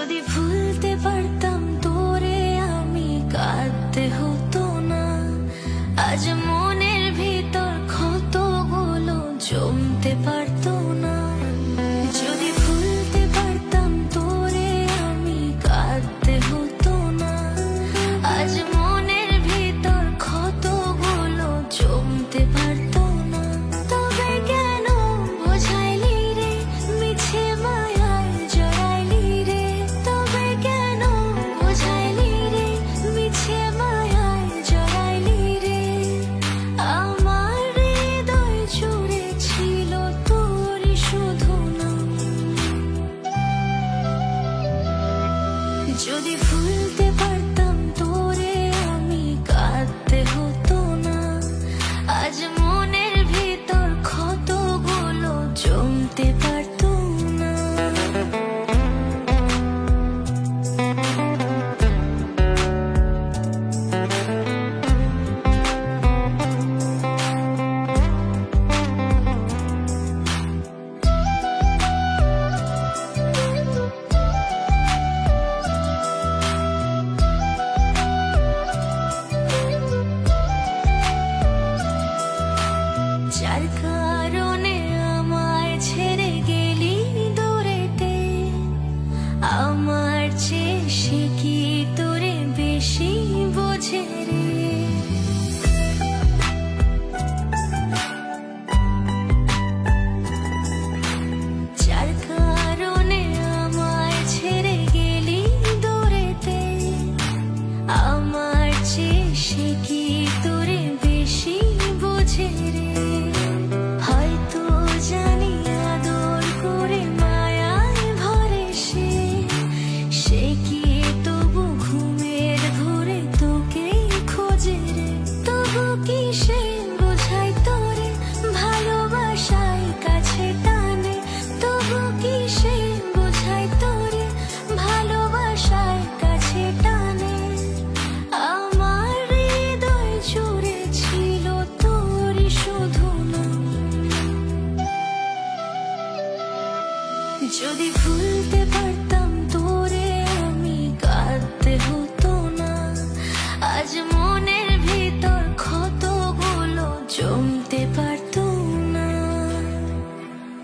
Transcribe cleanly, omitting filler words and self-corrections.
যদি ভুলতে পারতাম তোরে আমি কাঁদতে হতো না। আজ মনের ভিতর ক্ষতগুলো জমতে পারতো না। যদি ভুলতে পারতাম তোরে আমি কাঁদতে হতো না। আজ মনের ভিতর ক্ষতগুলো জমতে পারতো না। তবে কেন বোঝাইলি রে মিছে মায়ায় জড়াইলি রে। তবে কেন বোঝাইলি রে মিছে মায়ায় জড়াইলি রে। আমার হৃদয় জুড়ে ছিল তোরই শুধু নাম। যদি ভুল